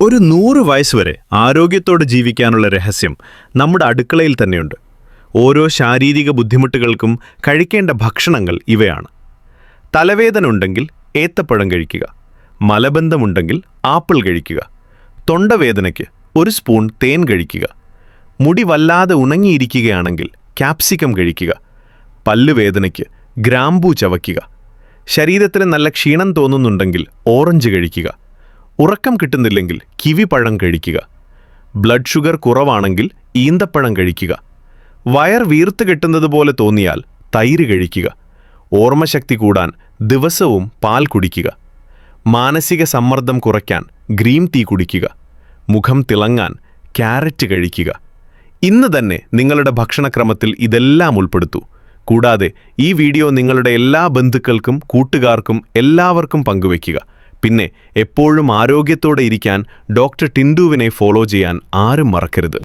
ഒരു 100 വയസ്സ് വരെ ആരോഗ്യത്തോടെ ജീവിക്കാനുള്ള രഹസ്യം നമ്മുടെ അടുക്കളയിൽ തന്നെയുണ്ട്. ഓരോ ശാരീരിക ബുദ്ധിമുട്ടുകൾക്കും കഴിക്കേണ്ട ഭക്ഷണങ്ങൾ ഇവയാണ്. തലവേദന ഉണ്ടെങ്കിൽ ഏത്തപ്പഴം കഴിക്കുക. മലബന്ധമുണ്ടെങ്കിൽ ആപ്പിൾ കഴിക്കുക. തൊണ്ടവേദനയ്ക്ക് 1 സ്പൂൺ തേൻ കഴിക്കുക. മുടി വല്ലാതെ ഉണങ്ങിയിരിക്കുകയാണെങ്കിൽ ക്യാപ്സിക്കം കഴിക്കുക. പല്ലുവേദനയ്ക്ക് ഗ്രാമ്പൂ ചവയ്ക്കുക. ശരീരത്തിന് നല്ല ക്ഷീണം തോന്നുന്നുണ്ടെങ്കിൽ ഓറഞ്ച് കഴിക്കുക. ഉറക്കം കിട്ടുന്നില്ലെങ്കിൽ കിവിപ്പഴം കഴിക്കുക. ബ്ലഡ് ഷുഗർ കുറവാണെങ്കിൽ ഈന്തപ്പഴം കഴിക്കുക. വയർ വീർത്ത് കെട്ടുന്നത് പോലെ തോന്നിയാൽ തൈര് കഴിക്കുക. ഓർമ്മശക്തി കൂടാൻ ദിവസവും പാൽ കുടിക്കുക. മാനസിക സമ്മർദ്ദം കുറയ്ക്കാൻ ഗ്രീൻ ടീ കുടിക്കുക. മുഖം തിളങ്ങാൻ ക്യാരറ്റ് കഴിക്കുക. ഇന്ന് തന്നെ നിങ്ങളുടെ ഭക്ഷണക്രമത്തിൽ ഇതെല്ലാം ഉൾപ്പെടുത്തൂ. കൂടാതെ ഈ വീഡിയോ നിങ്ങളുടെ എല്ലാ ബന്ധുക്കൾക്കും കൂട്ടുകാർക്കും എല്ലാവർക്കും പങ്കുവയ്ക്കുക. പിന്നെ എപ്പോഴും ആരോഗ്യത്തോടെ ഇരിക്കാൻ ഡോക്ടർ ടിൻഡുവിനെ ഫോളോ ചെയ്യാൻ ആരും മറക്കരുത്.